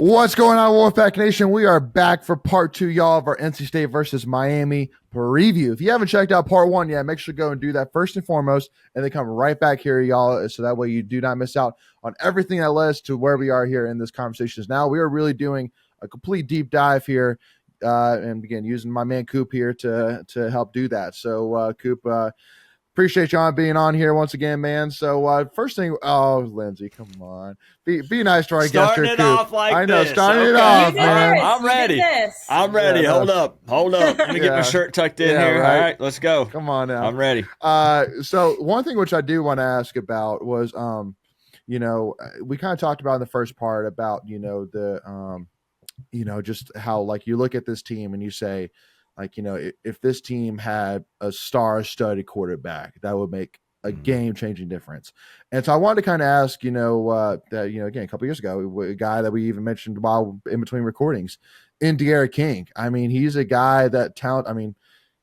What's going on, Wolfpack Nation? We are back for part 2, y'all, of our NC State versus Miami preview. If you haven't checked out part 1 yet, make sure to go and do that first and foremost, and then come right back here, y'all, so that way you do not miss out on everything that led us to where we are here in this conversation. Now we are really doing a complete deep dive here, and again, using my man Coop here to help do that. So, Coop, appreciate y'all being on here once again, man. So first thing, Lindsay, come on, be nice to our guest. Starting it off like I know, this. starting it Okay. off, man. man. I'm ready. I'm ready. Yeah, Hold up. Let me get my shirt tucked in here. Right. All right, let's go. Come on now. I'm ready. So one thing which I do want to ask about was, we kind of talked about in the first part about, just how, like, you look at this team and you say, like, if this team had a star-studded quarterback, that would make a game-changing difference. And so I wanted to kind of ask, again, a couple years ago, a guy that we even mentioned while in between recordings, Indar King. I mean, he's a guy that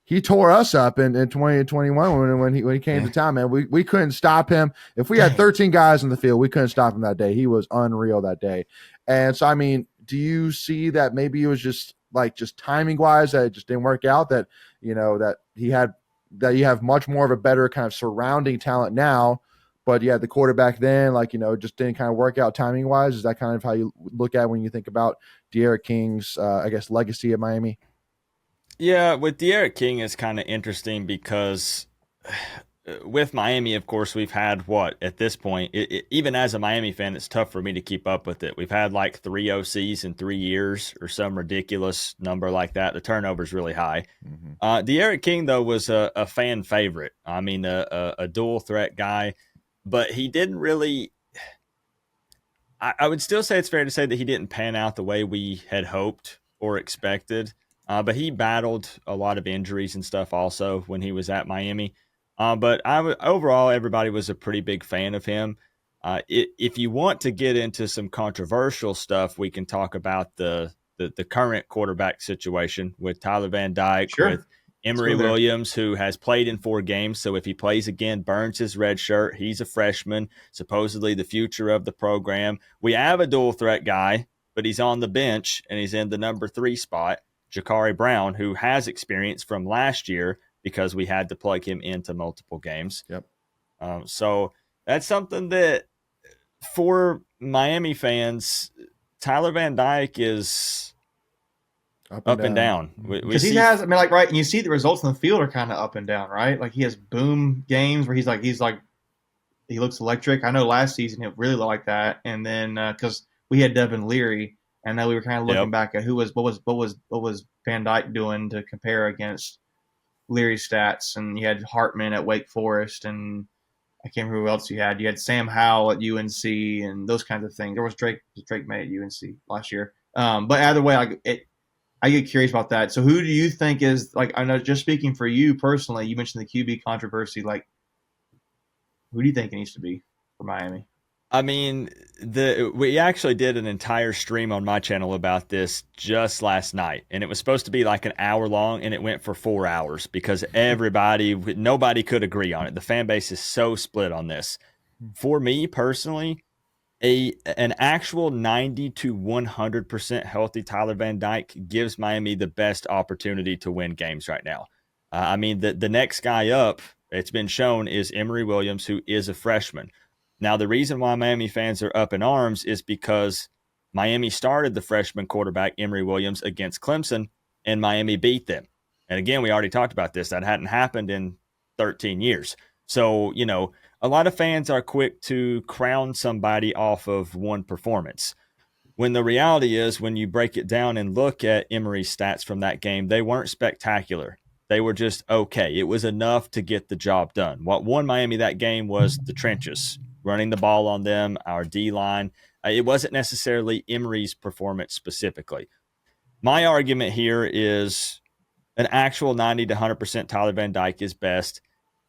he tore us up in 2021 when he came to town, man. We couldn't stop him. If we had 13 guys in the field, we couldn't stop him that day. He was unreal that day. And so, I mean, do you see that maybe it was just timing wise that it just didn't work out, that you have much more of a better kind of surrounding talent now, but you had the quarterback then, just didn't kind of work out timing wise? Is that kind of how you look at when you think about Indar King's, legacy at Miami? Yeah, with Indar King, it's kind of interesting because with Miami, of course, we've had at this point, even as a Miami fan, it's tough for me to keep up with it. We've had like 3 OCs in 3 years or some ridiculous number like that. The turnover is really high. Indar King, though, was a fan favorite. I mean, a dual threat guy, but he didn't really. I would still say it's fair to say that he didn't pan out the way we had hoped or expected. But he battled a lot of injuries and stuff also when he was at Miami. But overall, everybody was a pretty big fan of him. If you want to get into some controversial stuff, we can talk about the current quarterback situation with Tyler Van Dyke, with Emory Williams, who has played in 4 games. So if he plays again, burns his red shirt. He's a freshman, supposedly the future of the program. We have a dual threat guy, but he's on the bench and he's in the number 3 spot, Jakari Brown, who has experience from last year, because we had to plug him into multiple games. Yep. So that's something that for Miami fans, Tyler Van Dyke is up and down. Because he has, right, and you see the results in the field are kind of up and down, right? Like, he has boom games where he looks electric. I know last season it really looked like that, and then because we had Devin Leary, and then we were kind of looking back at what was Van Dyke doing to compare against Leary's stats, and you had Hartman at Wake Forest, and I can't remember who else you had. You had Sam Howell at UNC, and those kinds of things. There was Drake May at UNC last year. But either way, I get curious about that. So who do you think is, I know, just speaking for you personally, you mentioned the QB controversy. Who do you think it needs to be for Miami? I mean, we actually did an entire stream on my channel about this just last night, and it was supposed to be like an hour long, and it went for 4 hours because nobody could agree on it. The fan base is so split on this. For me personally, an actual 90 to 100% healthy Tyler Van Dyke gives Miami the best opportunity to win games right now. I mean, the next guy up, it's been shown, is Emory Williams, who is a freshman. Now, the reason why Miami fans are up in arms is because Miami started the freshman quarterback, Emory Williams, against Clemson, and Miami beat them. And again, we already talked about this. That hadn't happened in 13 years. So, a lot of fans are quick to crown somebody off of one performance, when the reality is, when you break it down and look at Emory's stats from that game, they weren't spectacular. They were just okay. It was enough to get the job done. What won Miami that game was the trenches, running the ball on them, our D-line. It wasn't necessarily Emory's performance specifically. My argument here is an actual 90 to 100% Tyler Van Dyke is best.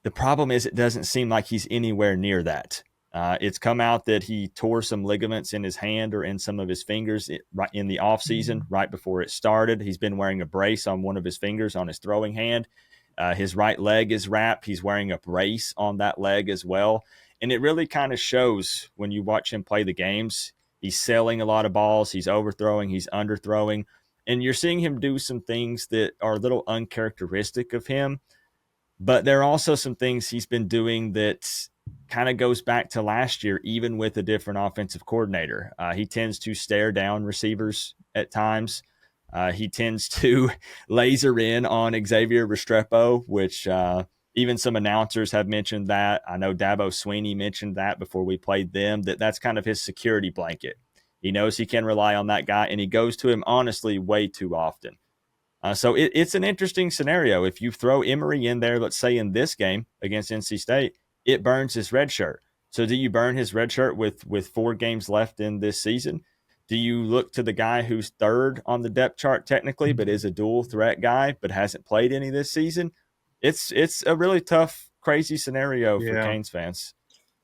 The problem is it doesn't seem like he's anywhere near that. It's come out that he tore some ligaments in his hand or in some of his fingers right in the offseason, right before it started. He's been wearing a brace on one of his fingers on his throwing hand. His right leg is wrapped. He's wearing a brace on that leg as well. And it really kind of shows when you watch him play the games. He's selling a lot of balls. He's overthrowing. He's underthrowing. And you're seeing him do some things that are a little uncharacteristic of him. But there are also some things he's been doing that kind of goes back to last year, even with a different offensive coordinator. He tends to stare down receivers at times. He tends to laser in on Xavier Restrepo, which even some announcers have mentioned that. I know Dabo Sweeney mentioned that before we played them, that's kind of his security blanket. He knows he can rely on that guy, and he goes to him, honestly, way too often. So it's an interesting scenario. If you throw Emory in there, let's say in this game against NC State, it burns his red shirt. So do you burn his red shirt with 4 games left in this season? Do you look to the guy who's third on the depth chart technically, but is a dual threat guy, but hasn't played any this season? It's a really tough, crazy scenario for Canes fans.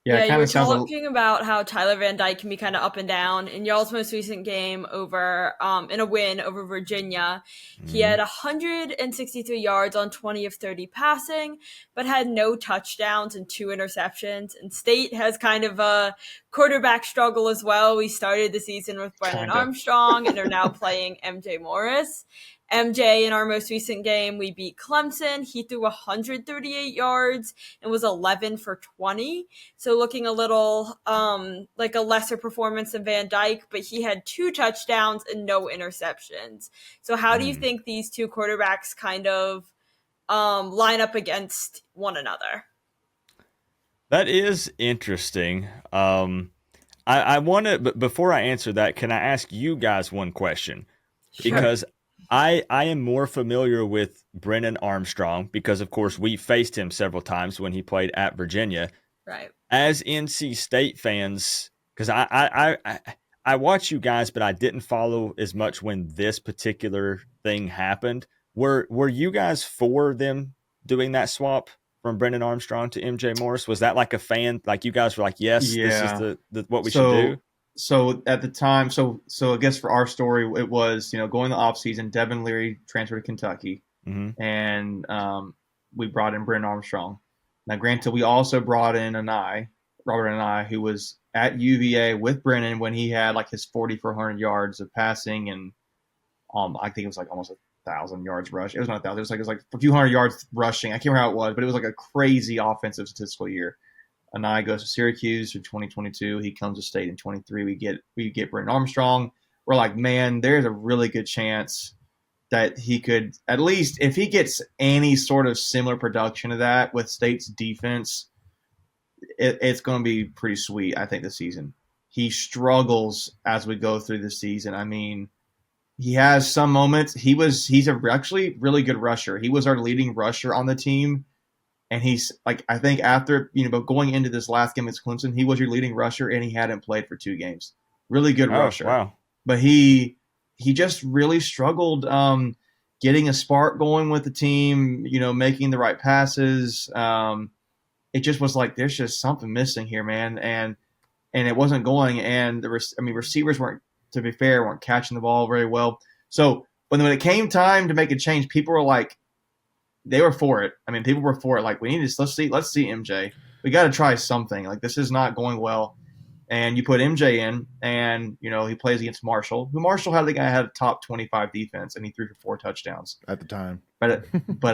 Yeah, you were talking about how Tyler Van Dyke can be kind of up and down. In y'all's most recent game over in a win over Virginia, he had 163 yards on 20 of 30 passing, but had no touchdowns and 2 interceptions. And State has kind of a quarterback struggle as well. We started the season with Brennan Armstrong and are now playing MJ Morris. MJ, in our most recent game, we beat Clemson. He threw 138 yards and was 11 for 20. So looking a little like a lesser performance than Van Dyke, but he had 2 touchdowns and no interceptions. So how do you think these 2 quarterbacks kind of line up against one another? That is interesting. I want to, but before I answer that, can I ask you guys one question? Sure. Because I am more familiar with Brennan Armstrong because, of course, we faced him several times when he played at Virginia. Right. As NC State fans, because I watch you guys, but I didn't follow as much when this particular thing happened. Were you guys for them doing that swap from Brennan Armstrong to MJ Morris? Was that like a fan, like you guys were like, yes, this is the what we should do? So at the time, so I guess for our story, it was, going the off season, Devin Leary transferred to Kentucky, and we brought in Brennan Armstrong. Now, granted, we also brought in Robert Anai, who was at UVA with Brennan when he had like his 4,400 yards of passing, and I think it was like almost 1,000 yards rush. It was not 1,000. It was like a few hundred yards rushing. I can't remember how it was, but it was like a crazy offensive statistical year. Anai goes to Syracuse for 2022. He comes to State in 23. We get Brennan Armstrong. We're like, man, there's a really good chance that he could, at least if he gets any sort of similar production to that with State's defense, it's going to be pretty sweet, I think, this season. He struggles as we go through the season. I mean, he has some moments. He's actually really good rusher. He was our leading rusher on the team. And he's like, I think after, going into this last game against Clemson, he was your leading rusher and he hadn't played for 2 games. Really good rusher. Wow. But he just really struggled getting a spark going with the team, making the right passes. It just was like, there's just something missing here, man. And it wasn't going. And receivers weren't catching the ball very well. So when it came time to make a change, people were like, they were for it. I mean, people were for it. Like, we need to let's see MJ. We got to try something. Like, this is not going well. And you put MJ in, and he plays against Marshall. Marshall had a top 25 defense, and he threw for 4 touchdowns at the time. But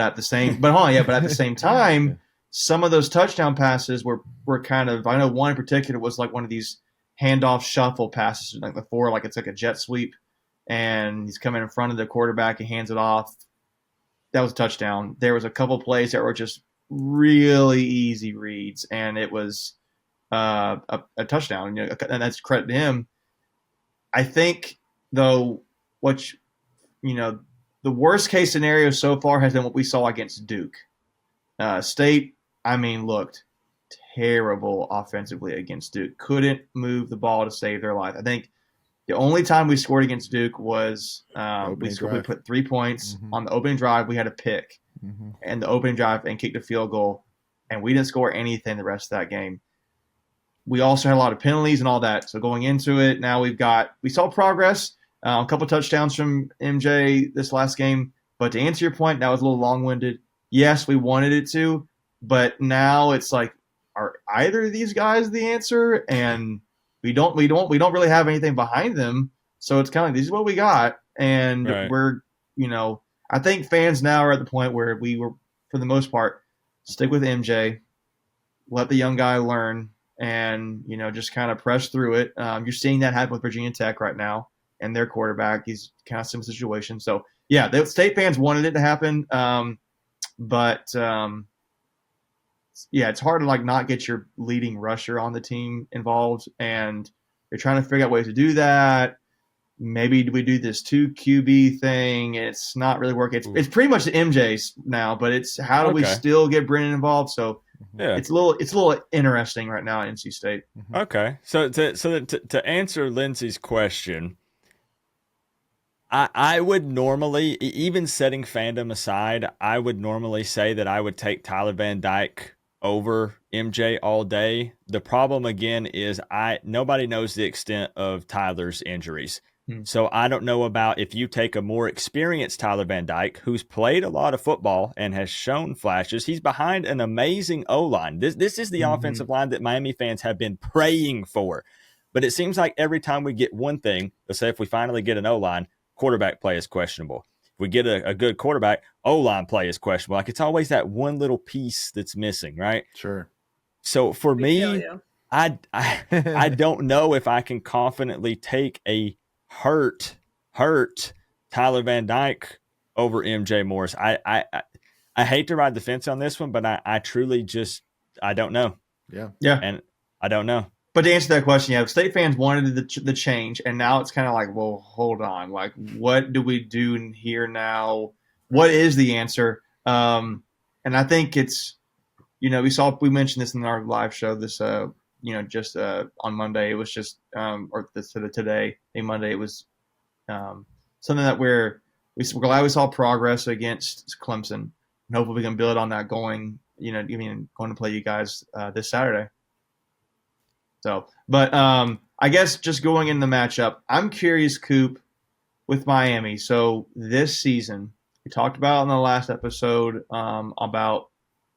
at the same time, some of those touchdown passes were kind of. I know one in particular was like one of these handoff shuffle passes, like before, like it's like a jet sweep, and he's coming in front of the quarterback and hands it off. That was a touchdown. There was a couple plays that were just really easy reads, and it was a touchdown. And that's credit to him. I think, though, the worst case scenario so far has been what we saw against Duke. State, looked terrible offensively against Duke. Couldn't move the ball to save their life. I think the only time we scored against Duke was we put 3 points on the opening drive. We had a pick and the opening drive and kicked a field goal, and we didn't score anything the rest of that game. We also had a lot of penalties and all that. So going into it, now we saw progress, a couple touchdowns from MJ this last game. But to answer your point, that was a little long-winded. Yes, we wanted it to, but now it's like, are either of these guys the answer? And we don't really have anything behind them. So it's kind of like, this is what we got, and Right. we're, I think fans now are at the point where we were, for the most part, stick with MJ, let the young guy learn, and just kind of press through it. You're seeing that happen with Virginia Tech right now, and their quarterback, he's kind of similar situation. So yeah, the state fans wanted it to happen, but yeah, it's hard to like not get your leading rusher on the team involved, and they're trying to figure out ways to do that. Maybe we do this 2 QB thing. It's not really working. It's pretty much the MJ's now, but it's how do we still get Brennan involved? So Yeah. it's a little interesting right now at NC State. Okay, so to answer Lindsay's question, I would normally, even setting fandom aside, I would normally say that I would take Tyler Van Dyke over MJ all day. The problem again is nobody knows the extent of Tyler's injuries. So I don't know about if you take a more experienced Tyler Van Dyke, who's played a lot of football and has shown flashes. He's behind an amazing O-line. This is the offensive line that Miami fans have been praying for. But it seems like every time we get one thing, let's say if we finally get an O-line, quarterback play is questionable. If we get a good quarterback, O-line play is questionable. Like, it's always that one little piece that's missing, right? Sure. So for me, I don't know if I can confidently take a hurt Tyler Van Dyke over MJ Morris. I hate to ride the fence on this one, but I truly just I don't know. Yeah. And I don't know. But to answer that question, yeah, state fans wanted the change, and now it's kind of like, well, hold on, like, what do we do here now? What is the answer? And I think it's, we mentioned this in our live show this, just on Monday. It was just, today, Monday, it was something that we're glad we saw progress against Clemson, and hopefully we can build on that going to play you guys this Saturday. So, but I guess just going in the matchup, I'm curious, Coop, with Miami. So this season, we talked about in the last episode about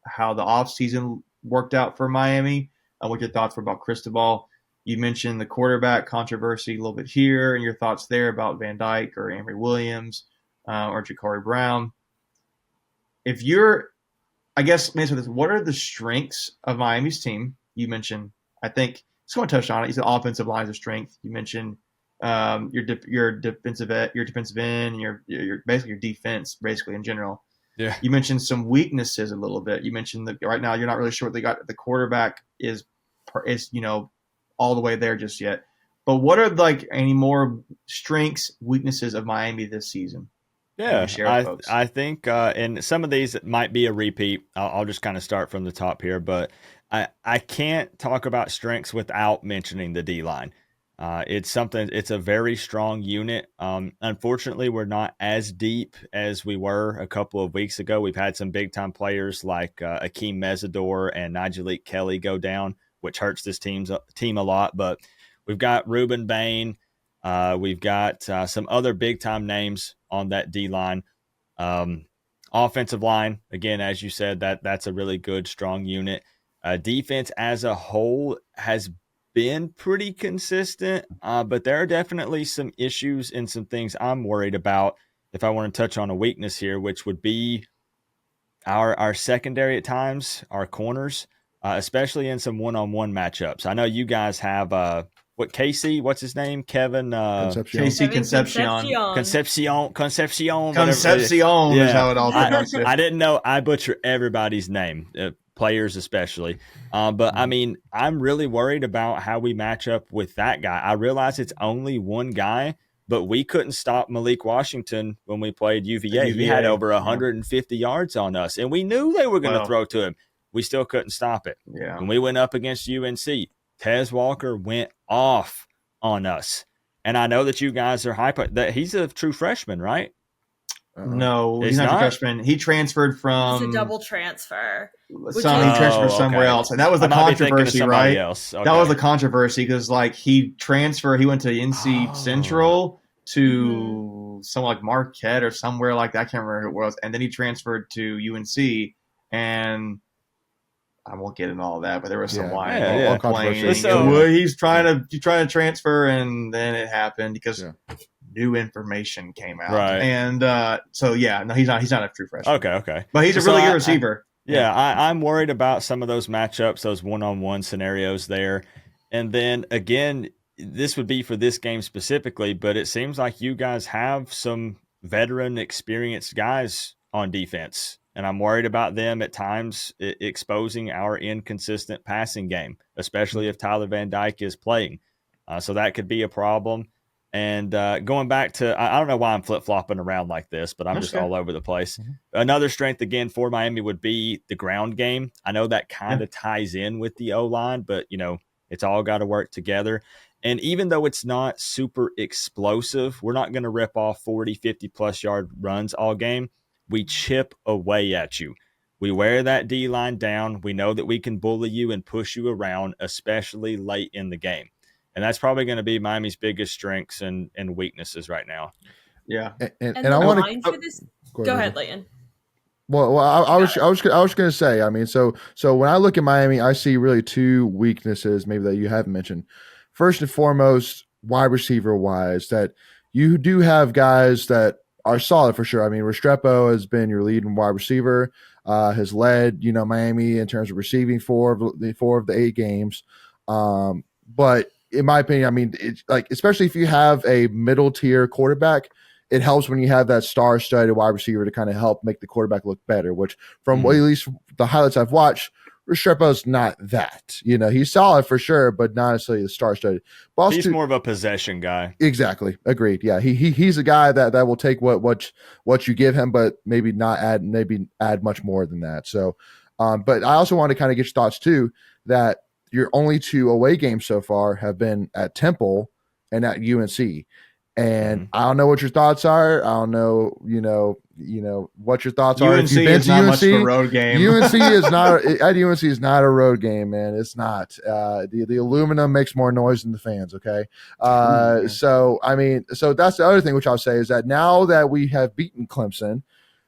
how the offseason worked out for Miami, what your thoughts were about Cristobal. You mentioned the quarterback controversy a little bit here, and your thoughts there about Van Dyke or Emory Williams or Ja'Cory Brown. Let me answer this. What are the strengths of Miami's team? You mentioned, I think, just want to touch on it. You said offensive lines of strength. You mentioned your defensive end, and your basically your defense, basically in general. Yeah. You mentioned some weaknesses a little bit. You mentioned that right now you're not really sure what they got. The quarterback is all the way there just yet. But what are like any more strengths, weaknesses of Miami this season? Yeah, I think, and some of these might be a repeat. I'll just kind of start from the top here, but I can't talk about strengths without mentioning the D-line. It's a very strong unit. Unfortunately, we're not as deep as we were a couple of weeks ago. We've had some big-time players like Akeem Mesidor and Nigelique Kelly go down, which hurts this team a lot. But we've got Ruben Bain. We've got some other big-time names on that D-line. Offensive line, again, as you said, that's a really good, strong unit. Defense as a whole has been pretty consistent, but there are definitely some issues and some things I'm worried about if I want to touch on a weakness here, which would be our secondary at times, our corners, especially in some one-on-one matchups. I know you guys have Casey, what's his name? Kevin Casey Concepcion is how it all pronounced. I didn't know. I butcher everybody's name, players especially. But I mean, I'm really worried about how we match up with that guy. I realize it's only one guy, but we couldn't stop Malik Washington when we played UVA. He had over 150 yards on us, and we knew they were going to throw to him. We still couldn't stop it. Yeah. When we went up against UNC, Tez Walker went off on us. And I know that you guys are hype. That he's a true freshman, right? No, he's not a freshman. He transferred from. It's a double transfer. He transferred somewhere else, and that was the controversy, right? Okay. That was the controversy because, like, he transferred. He went to NC Central to somewhere like Marquette or somewhere like that. I can't remember who it was, and then he transferred to UNC. And I won't get into all that, but there was some Yeah. Yeah. All complaining. controversy. So- He's trying to transfer, and then it happened because Yeah. new information came out. Right. And so no, he's not a true freshman. Okay. But he's a So really good receiver. I'm worried about some of those matchups, those one-on-one scenarios there. And then again, this would be for this game specifically, but it seems like you guys have some veteran, experienced guys on defense. And I'm worried about them at times exposing our inconsistent passing game, especially if Tyler Van Dyke is playing. So that could be a problem. And going back to, I don't know why I'm flip-flopping around like this, but I'm That's just good. all over the place. Mhm. Another strength, again, for Miami would be the ground game. I know that kind of ties in with the O-line, but, it's all got to work together. And even though it's not super explosive, we're not going to rip off 40, 50-plus yard runs all game. We chip away at you. We wear that D-line down. We know that we can bully you and push you around, especially late in the game. And that's probably going to be Miami's biggest strengths and weaknesses right now. Yeah. And And I the want line for this. to Go ahead, Leighton. Well, I was going to say. I mean, so when I look at Miami, I see really two weaknesses, maybe that you haven't mentioned. First and foremost, wide receiver wise, that you do have guys that are solid for sure. I mean, Restrepo has been your leading wide receiver, has led Miami in terms of receiving four of the 8 games. But in my opinion, I mean, it's like, especially if you have a middle tier quarterback, it helps when you have that star-studded wide receiver to kind of help make the quarterback look better, which from at least the highlights I've watched, Restrepo's not that. He's solid for sure, but not necessarily the star-studded. He's more of a possession guy. Exactly. Agreed. Yeah. He's a guy that will take what you give him, but maybe add much more than that. So, but I also want to kind of get your thoughts too, that your only 2 away games so far have been at Temple and at UNC. And I don't know what your thoughts are. I don't know, what your thoughts are. UNC is not much of a road game. UNC is not at UNC is not a road game, man. It's not. The aluminum makes more noise than the fans. Okay. So I mean, so that's the other thing which I'll say is that now that we have beaten Clemson,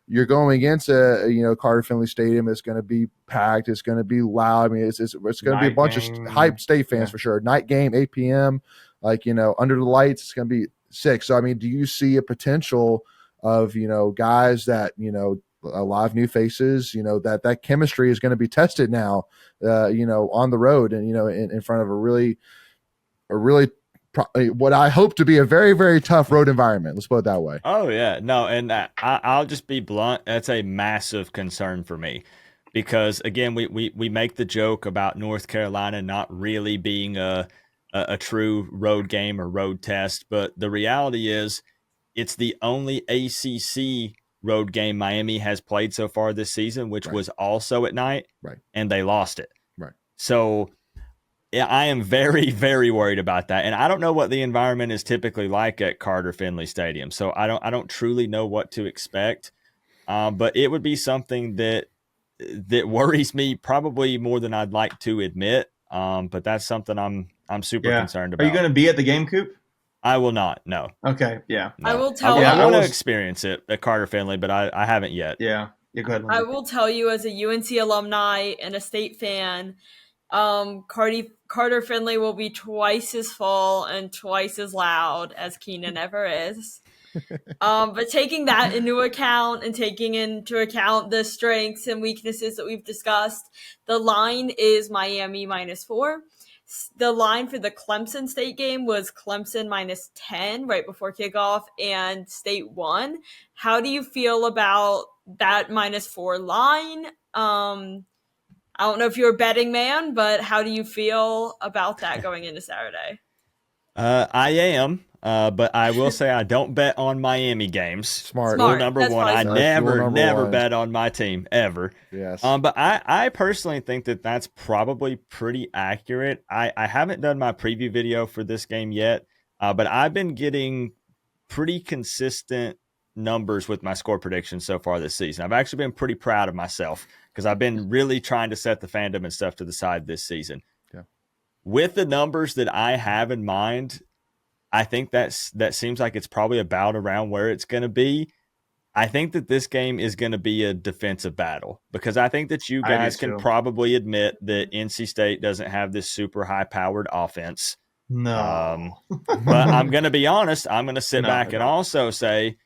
you're going into Carter Finley Stadium. It's going to be packed. It's going to be loud. I mean, it's going to be a bunch of hyped state fans for sure. Night game, 8 p.m. Under the lights. It's going to be sick. So I mean, do you see a potential of guys that a lot of new faces, that chemistry is going to be tested now, on the road and in front of a really what I hope to be a very, very tough road environment. Let's put it that way. Oh yeah, no, and I'll just be blunt. That's a massive concern for me because again, we make the joke about North Carolina not really being a true road game or road test, but the reality is it's the only ACC road game Miami has played so far this season, which was also at night, and they lost it. Right. So yeah, I am very, very worried about that, and I don't know what the environment is typically like at Carter Finley Stadium, so I don't truly know what to expect. But it would be something that worries me probably more than I'd like to admit. But that's something I'm super concerned about. Are you going to be at the game, Coop? I will not. No. Okay. Yeah. No. I will tell you. I want to experience it at Carter Finley, but I haven't yet. Yeah. Go ahead. I will tell you, as a UNC alumni and a state fan, Carter Finley will be twice as full and twice as loud as Keenan ever is. But taking that into account and taking into account the strengths and weaknesses that we've discussed, the line is Miami -4. The line for the Clemson State game was Clemson -10 right before kickoff, and State won. How do you feel about that -4 line? I don't know if you're a betting man, but how do you feel about that going into Saturday? I am, but I will say I don't bet on Miami games. Smart. Rule number That's 1, I smart. never bet on my team, ever. Yes. But I personally think that that's probably pretty accurate. I haven't done my preview video for this game yet, but I've been getting pretty consistent numbers with my score predictions so far this season. I've actually been pretty proud of myself because I've been really trying to set the fandom and stuff to the side this season. Yeah. With the numbers that I have in mind, I think that seems like it's probably about around where it's going to be. I think that this game is going to be a defensive battle because I think that you guys can probably admit that NC State doesn't have this super high-powered offense. No. But I'm going to be honest. I'm going to sit back and also say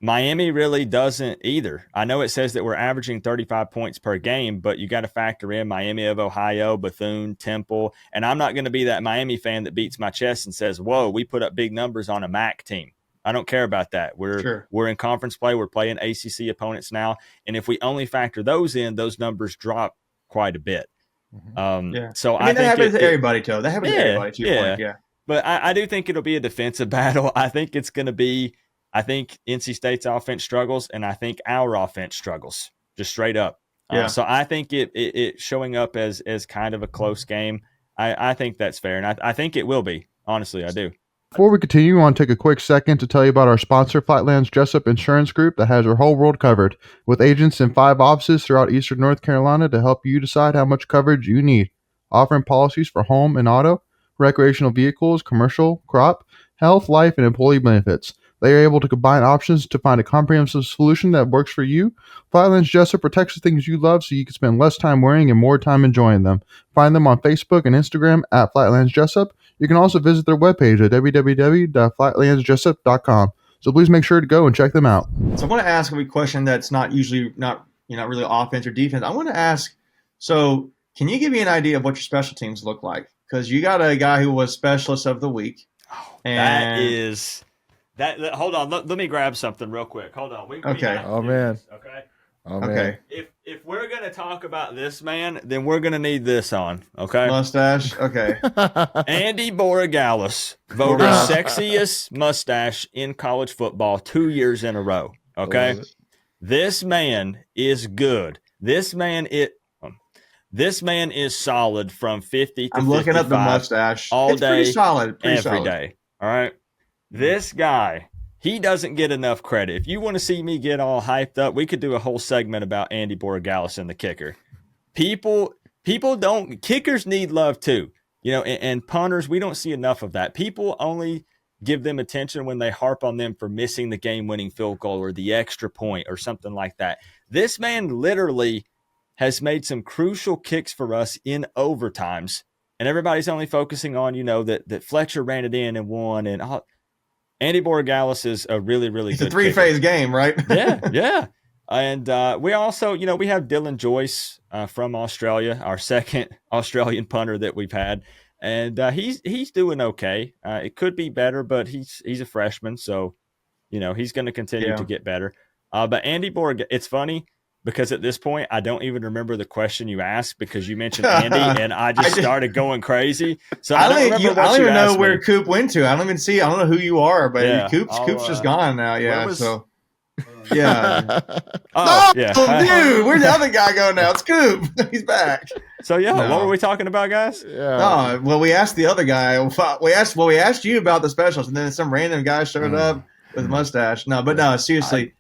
Miami really doesn't either. I know it says that we're averaging 35 points per game, but you got to factor in Miami of Ohio, Bethune, Temple. And I'm not going to be that Miami fan that beats my chest and says, whoa, we put up big numbers on a MAC team. I don't care about that. We're in conference play. We're playing ACC opponents now. And if we only factor those in, those numbers drop quite a bit. So I think that happens to everybody, Joe. That happens to everybody, to your point. Yeah. But I do think it'll be a defensive battle. I think it's going to be – I think NC State's offense struggles, and I think our offense struggles, just straight up. So I think it showing up as kind of a close game, I think that's fair, and I think it will be. Honestly, I do. Before we continue, I want to take a quick second to tell you about our sponsor, Flatlands Jessup Insurance Group, that has your whole world covered, with agents in 5 offices throughout eastern North Carolina to help you decide how much coverage you need, offering policies for home and auto, recreational vehicles, commercial, crop, health, life, and employee benefits. They are able to combine options to find a comprehensive solution that works for you. Flatlands Jessup protects the things you love so you can spend less time worrying and more time enjoying them. Find them on Facebook and Instagram at Flatlands Jessup. You can also visit their webpage at www.flatlandsjessup.com. So please make sure to go and check them out. So I want to ask a question that's not really offense or defense. I want to ask, so can you give me an idea of what your special teams look like? Because you got a guy who was specialist of the week. Hold on. Let me grab something real quick. Hold on. Okay. Oh, man. Okay. Oh, man. If we're going to talk about this man, then we're going to need this on. Okay. Mustache. Okay. Andy Borregales voted sexiest mustache in college football 2 years in a row. Okay. This man is good. This man is solid from 50 to 55. I'm looking up the mustache. All it's day. Pretty solid. Every day. All right. This guy, he doesn't get enough credit. If you want to see me get all hyped up, we could do a whole segment about Andy Borregales and the kicker. Kickers need love too. And punters, we don't see enough of that. People only give them attention when they harp on them for missing the game-winning field goal or the extra point or something like that. This man literally has made some crucial kicks for us in overtimes, and everybody's only focusing on, that Fletcher ran it in and won and all. Andy Borregales is a really, really good It's a 3-phase game, right? Yeah. And we also, we have Dylan Joyce from Australia, our second Australian punter that we've had. And he's doing okay. It could be better, but he's a freshman, so, he's going to continue to get better. But Andy Borregales, it's funny because at this point, I don't even remember the question you asked because you mentioned Andy, and I just started going crazy. So I don't even know where Coop went to. I don't know who you are, but Coop's just gone now. Yeah, yeah. Dude, where's the other guy going now? It's Coop. He's back. So what were we talking about, guys? Yeah. Well, we asked the other guy. We asked you about the specials, and then some random guy showed up with a mustache. No, seriously.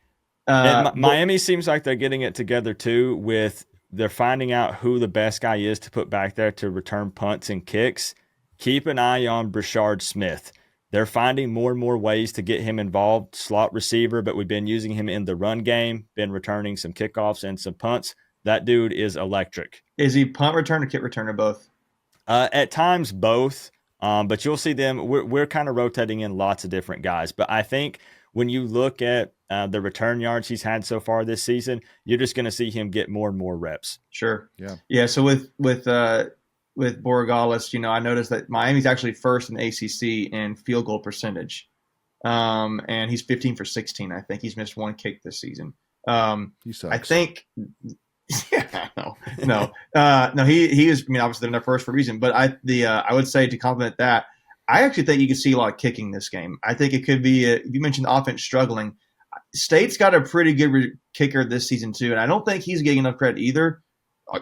Miami seems like they're getting it together too. They're finding out who the best guy is to put back there to return punts and kicks. Keep an eye on Brashard Smith. They're finding more and more ways to get him involved, slot receiver, but we've been using him in the run game, been returning some kickoffs and some punts. That dude is electric. Is he punt return or kick return or both? At times, both. But you'll see them. We're kind of rotating in lots of different guys. But I think when you look at the return yards he's had so far this season, you're just going to see him get more and more reps. Sure. Yeah. So with Borregales, I noticed that Miami's actually first in the ACC in field goal percentage, and he's 15 for 16. I think he's missed one kick this season. He sucks. I think. Yeah, no. He is. I mean, obviously they're in their first for a reason, but I would say to complement that, I actually think you could see a lot of kicking this game. I think it could be. You mentioned offense struggling. State's got a pretty good kicker this season too, and I don't think he's getting enough credit either.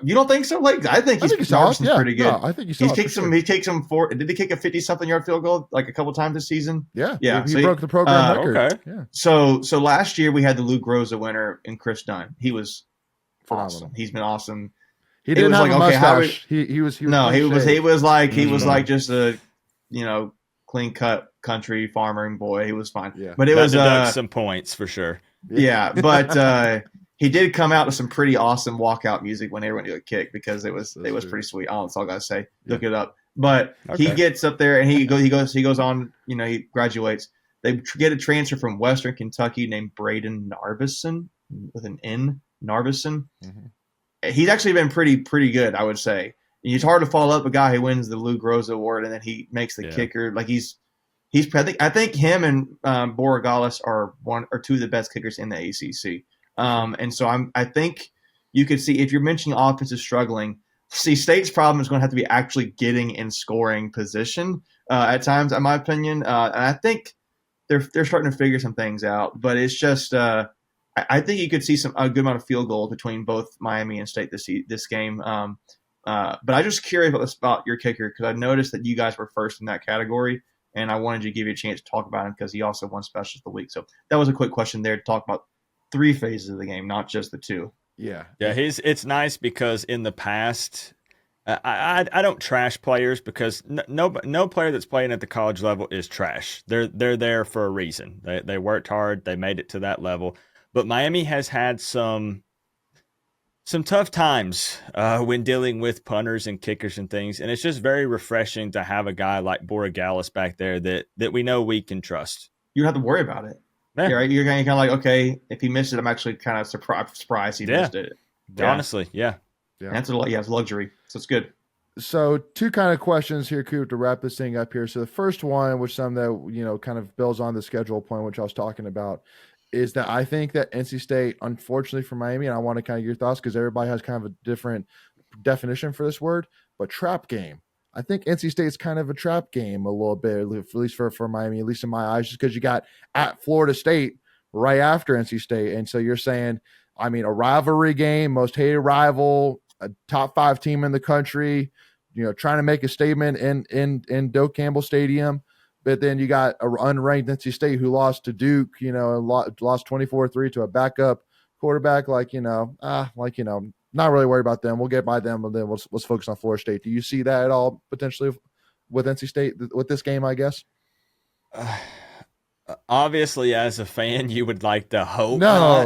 You don't think so? I think he's pretty good. No, I think he kicked some. He kicked some. Did he kick a 50-something yard field goal like a couple times this season? Yeah. He broke the program record. Okay. Yeah. So last year we had the Luke Groza winner in Chris Dunn. He was phenomenal. Awesome. He's been awesome. He didn't have a mustache. He was like just a clean cut country farming boy. He was fine. Yeah. But it was deduct some points for sure. Yeah, but he did come out with some pretty awesome walkout music when everyone did a kick because it was true. pretty sweet. That's all I gotta say. Yeah. Look it up. But he Okay. gets up there and he goes on. He graduates. They get a transfer from Western Kentucky named Braden Narvison with an N. Narvison. Mm-hmm. He's actually been pretty good, I would say. It's hard to follow up a guy who wins the Lou Groza Award and then he makes the kicker. Like he's I think him and Borregales are one or two of the best kickers in the ACC. And so I think you could see if you're mentioning offenses struggling. See, State's problem is going to have to be actually getting in scoring position at times, in my opinion. And I think they're starting to figure some things out. But it's just I think you could see a good amount of field goals between both Miami and State this game. But I'm just curious about your kicker because I noticed that you guys were first in that category. And I wanted to give you a chance to talk about him because he also won Specials of the Week. So that was a quick question there to talk about 3 phases of the game, not just the 2. Yeah. It's nice because in the past, I don't trash players because no player that's playing at the college level is trash. They're there for a reason. They worked hard. They made it to that level. But Miami has had some tough times when dealing with punters and kickers and things. And it's just very refreshing to have a guy like Borregales back there that we know we can trust. You don't have to worry about it. Yeah. Right? You're kind of like, okay, if he missed it, I'm actually kind of surprised he missed it. Yeah. Honestly, yeah. That's it's luxury. So it's good. So 2 kind of questions here, Coop, to wrap this thing up here. So the first one, which some that, kind of builds on the schedule point, which I was talking about, is that I think that NC State, unfortunately for Miami, and I want to kind of get your thoughts because everybody has kind of a different definition for this word, but trap game. I think NC State's kind of a trap game a little bit, at least for Miami, at least in my eyes, just because you got at Florida State right after NC State. And so you're saying, a rivalry game, most hated rival, a top 5 team in the country, trying to make a statement in Doak Campbell Stadium. But then you got an unranked NC State who lost to Duke, and lost 24-3 to a backup quarterback. Not really worried about them. We'll get by them, and then let's focus on Florida State. Do you see that at all potentially with NC State with this game, I guess? Obviously, as a fan, you would like to hope I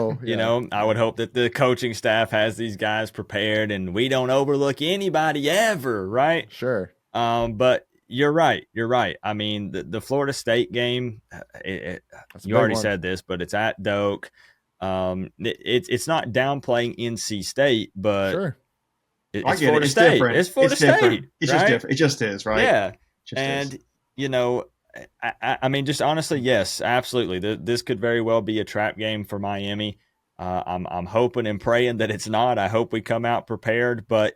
would hope that the coaching staff has these guys prepared and we don't overlook anybody ever, right? Sure. But you're right. I mean, the Florida State game, you already said this, but it's at Doak. It's not downplaying NC State, but sure. It's Florida State. Different. It's Florida State. It's just different. It just is, right? Yeah. I mean, just honestly, yes, absolutely. This could very well be a trap game for Miami. I'm hoping and praying that it's not. I hope we come out prepared. But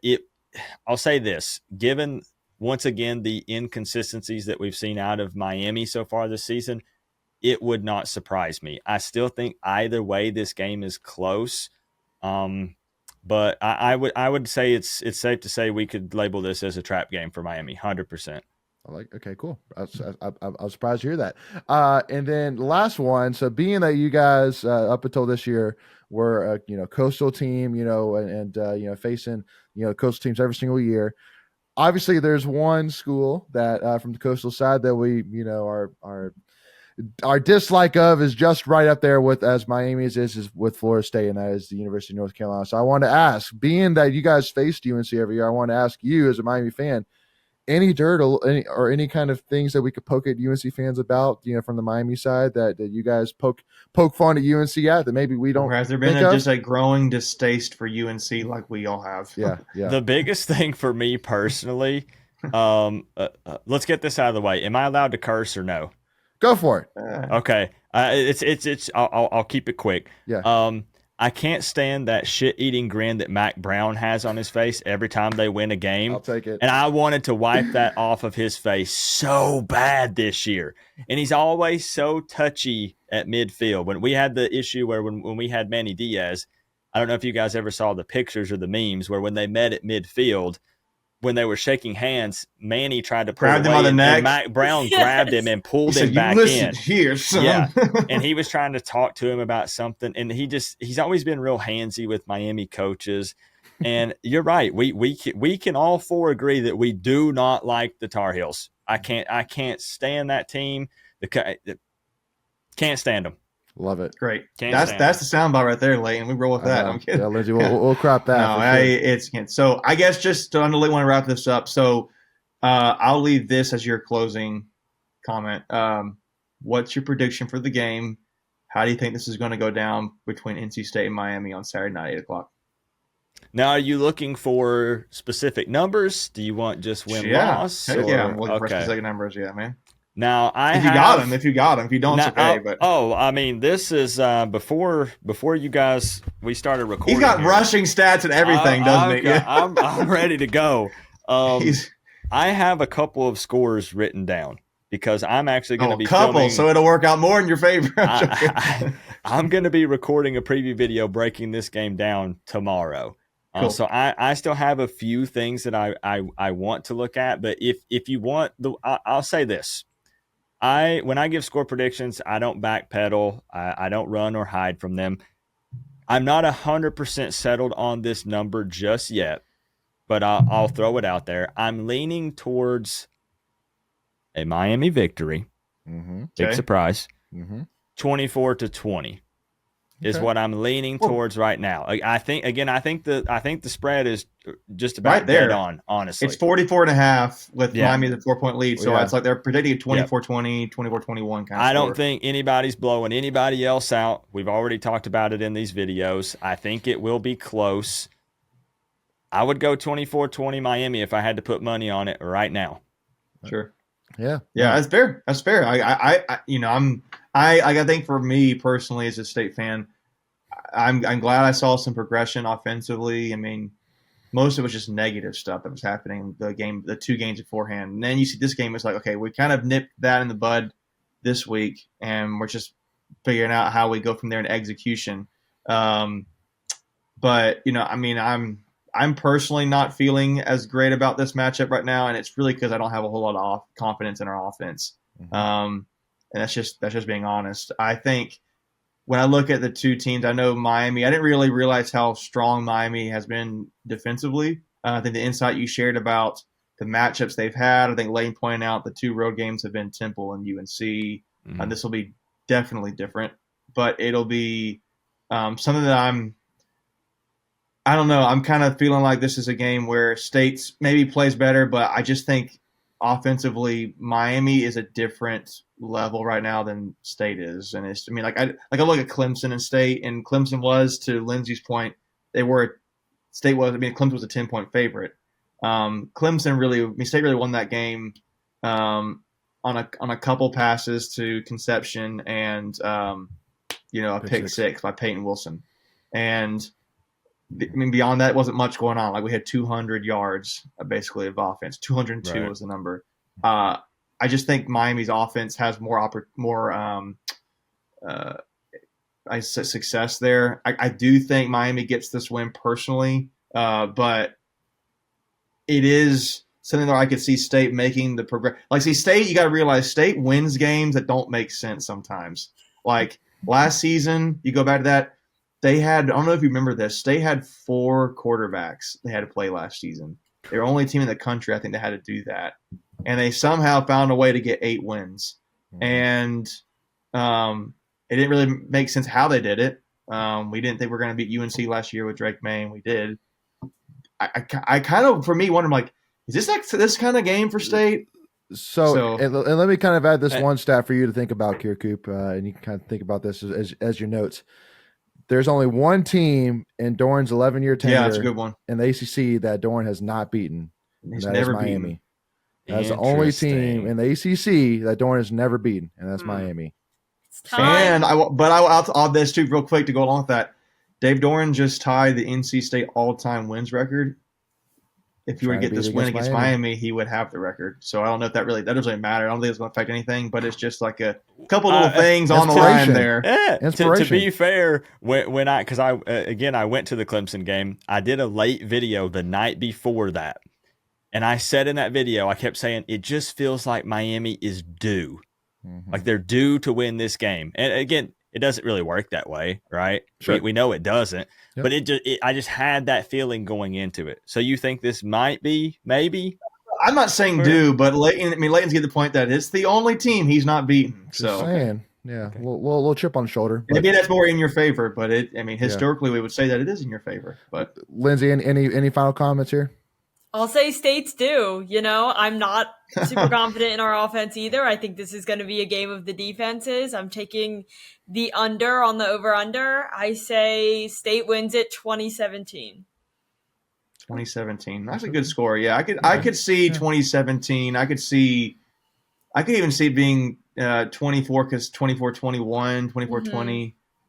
I'll say this: given once again the inconsistencies that we've seen out of Miami so far this season, it would not surprise me. I still think either way this game is close. But I would say it's safe to say we could label this as a trap game for Miami, 100%. Okay, cool. I was surprised to hear that. And then last one. So being that you guys up until this year were a coastal team, and facing coastal teams every single year. Obviously, there's one school that from the coastal side that we our dislike of is just right up there with as Miami's is with Florida State, and that is the University of North Carolina. So I want to ask, being that you guys faced UNC every year, I want to ask you as a Miami fan, any dirt or any kind of things that we could poke at UNC fans about, from the Miami side that you guys poke fun at UNC at that maybe we don't. Or has there been just a growing distaste for UNC like we all have? Yeah. The biggest thing for me personally, let's get this out of the way. Am I allowed to curse or no? Go for it. Okay. I'll keep it quick. Yeah. I can't stand that shit-eating grin that Mac Brown has on his face every time they win a game. I'll take it. And I wanted to wipe that off of his face so bad this year. And he's always so touchy at midfield. When we had the issue where when we had Manny Diaz, I don't know if you guys ever saw the pictures or the memes where when they met at midfield, when they were shaking hands, Manny tried to pull grab away, him on the neck. And Mac Brown grabbed him and pulled him back in. Here, son. Yeah, and he was trying to talk to him about something, and he's always been real handsy with Miami coaches. And you're right, we can all 4 agree that we do not like the Tar Heels. I can't stand that team. Can't stand them. Love it. Great. Can't That's stand the soundbite right there, Leighton. We roll with that. I'm kidding. Yeah, Lindsay, we'll crop that. No, for sure. it's so. I guess just I want to wrap this up. So I'll leave this as your closing comment. What's your prediction for the game? How do you think this is going to go down between NC State and Miami on Saturday night, 8:00? Now, are you looking for specific numbers? Do you want just win-loss? Heck yeah, I'm looking for specific numbers. Yeah, man. Now, if you got them. If you don't, it's okay. But I mean, this is before you guys we started recording. He's got rushing stats and everything, doesn't he? I'm ready to go. I have a couple of scores written down because I'm actually going to be filming, so it'll work out more in your favor. I'm going to be recording a preview video breaking this game down tomorrow. Cool. So I still have a few things that I want to look at, but if you want I'll say this. When I give score predictions, I don't backpedal. I don't run or hide from them. I'm not 100% settled on this number just yet, but I'll throw it out there. I'm leaning towards a Miami victory. Mm-hmm. Big surprise. Mm-hmm. 24-20 is what I'm leaning towards right now. I think the spread is just about right there. Dead on, honestly. It's 44.5 with Miami the 4-point lead. So it's like they're predicting a 24-20, 24-21 kind of I don't think anybody's blowing anybody else out. We've already talked about it in these videos. I think it will be close. I would go 24-20 Miami if I had to put money on it right now. Sure. Yeah. That's fair. That's fair. I think for me personally as a State fan, I'm glad I saw some progression offensively. I mean, most of it was just negative stuff that was happening the 2 games beforehand. And then you see this game, it's like, okay, we kind of nipped that in the bud this week, and we're just figuring out how we go from there in execution. But I'm personally not feeling as great about this matchup right now, and it's really because I don't have a whole lot of confidence in our offense. Mm-hmm. And that's just being honest. I think when I look at the two teams, I know Miami. I didn't really realize how strong Miami has been defensively. I think the insight you shared about the matchups they've had, I think Lane pointed out the 2 road games have been Temple and UNC. Mm-hmm. This will be definitely different, but it'll be something that I don't know. I'm kind of feeling like this is a game where State maybe plays better, but I just think offensively Miami is a different level right now than State is. And I look at Clemson and State, and Clemson was, to Lindsay's point, Clemson was a 10-point favorite. State really won that game on a couple passes to Conception and a pick six by Peyton Wilson. And beyond that, wasn't much going on. Like, we had 200 yards basically of offense. 202 was the number. I just think Miami's offense has more success there. I do think Miami gets this win personally, but it is something that I could see State making the progress. Like, State, you got to realize State wins games that don't make sense sometimes. Like last season, you go back to that. They had, I don't know if you remember this, State had 4 quarterbacks they had to play last season. They were the only team in the country, I think, that had to do that. And they somehow found a way to get 8 wins. And it didn't really make sense how they did it. We didn't think we were going to beat UNC last year with Drake May, and we did. I kind of, for me, wonder, like, is this like this kind of game for State? So and let me kind of add this one stat for you to think about here, Coop, and you can kind of think about this as your notes. There's only one team in Doran's 11-year tenure that's a good one. in the ACC that Doran has not beaten. He's never Miami. Beaten. That's the only team in the ACC that Doran has never beaten, and that's Miami. And I'll add this too, real quick, to go along with that. Dave Doran just tied the NC State all-time wins record. If you were to get this win against Miami, he would have the record. So I don't know if that doesn't really matter. I don't think it's going to affect anything, but it's just like a couple little things on the line there. Yeah. To be fair, when I went to the Clemson game, I did a late video the night before that. And I said in that video, I kept saying, it just feels like Miami is due. Mm-hmm. Like they're due to win this game. And again, it doesn't really work that way, right? Sure. We know it doesn't. Yep. But I just had that feeling going into it. So you think this might be, maybe? I'm not saying due, but Leighton's get the point that it's the only team he's not beaten. Just saying. Yeah, okay. We'll chip on the shoulder. Maybe that's more in your favor, but historically we would say that it is in your favor. But Lindsay, any final comments here? I'll say State's due. I'm not super confident in our offense either. I think this is going to be a game of the defenses. I'm taking the under on the over-under. I say State wins it 2017. 2017. That's a good score. Yeah, I could see 2017. I could even see it being 24 because 24-21,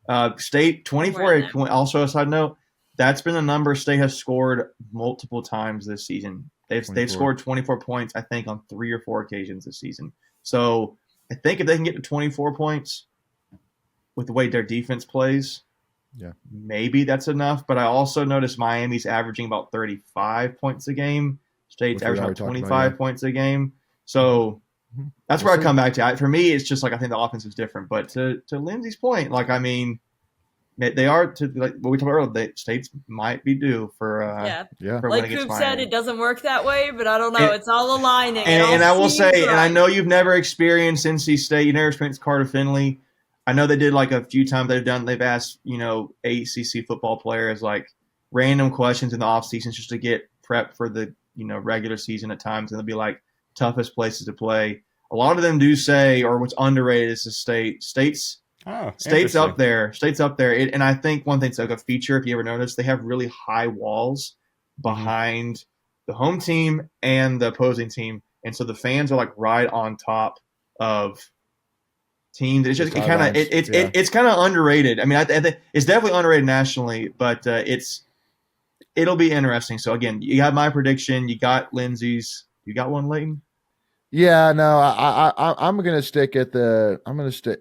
24-20. State 24. Also, a side note, that's been the number State has scored multiple times this season. They've scored 24 points, I think, on 3 or 4 occasions this season. So I think if they can get to 24 points with the way their defense plays, maybe that's enough. But I also noticed Miami's averaging about 35 points a game. State's averaging about 25 points a game. So that's where I come back to. For me, it's just like I think the offense is different. But to Lindsay's point, they are what we talked about earlier. States might be due for for like Coop said, it doesn't work that way, but I don't know. It's all aligning. And I will say, and I know you've never experienced NC State, you never experienced Carter Finley. I know they did a few times they've asked ACC football players random questions in the off season just to get prepped for the regular season at times, and they'll be toughest places to play. A lot of them do say, or what's underrated is the State's up there. State's up there. And I think one thing's a feature, if you ever notice, they have really high walls behind the home team and the opposing team. And so the fans are right on top of teams. It's just it's kind of underrated. I mean, I think it's definitely underrated nationally, but it'll be interesting. So again, you got my prediction. You got Lindsay's. You got one, Leighton? Yeah, no, I'm gonna stick at the. I'm gonna stick.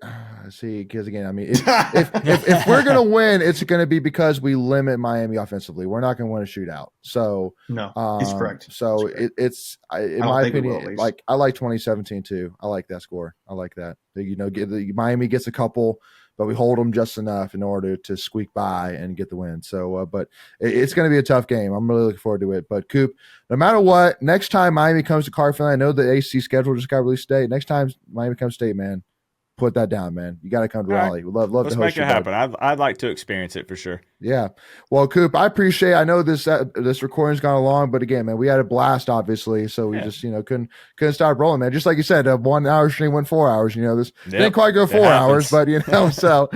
See, because again, I mean, if we're gonna win, it's gonna be because we limit Miami offensively. We're not gonna win a shootout. So no, he's correct. So it's in my opinion, I like 2017 too. I like that score. I like that. Miami gets a couple, but we hold them just enough in order to squeak by and get the win. So, but it's going to be a tough game. I'm really looking forward to it. But Coop, no matter what, next time Miami comes to Carter Finley, I know the AC schedule just got released today. Next time Miami comes to State, man, put that down, man. You got to come to Raleigh. We'd love Let's to host make it happen. I'd like to experience it for sure. Yeah. Well, Coop, I appreciate. I know this recording's gone along, but again, man, we had a blast, obviously. So we just couldn't stop rolling, man. Just like you said, a 1 hour stream went 4 hours. This didn't quite go 4 hours, but so.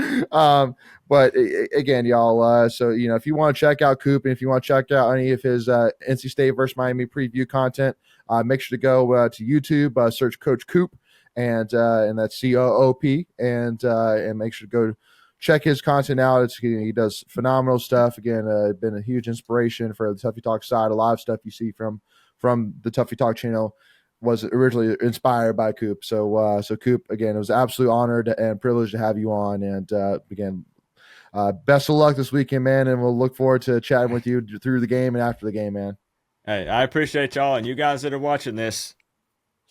But again, y'all. So if you want to check out Coop and if you want to check out any of his NC State versus Miami preview content, make sure to go to YouTube, search Coach Coop. And that's COOP, and make sure to go check his content out. He does phenomenal stuff. Again, been a huge inspiration for the Tuffy Talk side. A lot of stuff you see from the Tuffy Talk channel was originally inspired by Coop. So Coop, again, it was an absolute honor and privilege to have you on. And again, best of luck this weekend, man. And we'll look forward to chatting with you through the game and after the game, man. Hey, I appreciate y'all, and you guys that are watching this,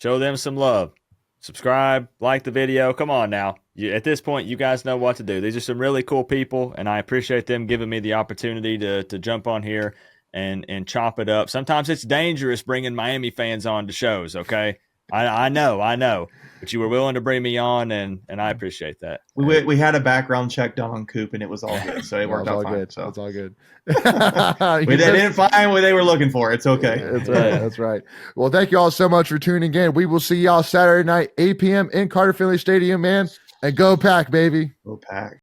show them some love. Subscribe, like the video. Come on now. At this point, you guys know what to do. These are some really cool people, and I appreciate them giving me the opportunity to jump on here and chop it up. Sometimes it's dangerous bringing Miami fans on to shows, okay? I know. But you were willing to bring me on, and I appreciate that. We had a background check done on Coop, and it was all good, so it worked out fine. Good. So. It's all good. They didn't find what they were looking for. It's okay. That's right. That's right. Well, thank you all so much for tuning in. We will see y'all Saturday night, 8 p.m. in Carter Finley Stadium, man. And go Pack, baby. Go Pack.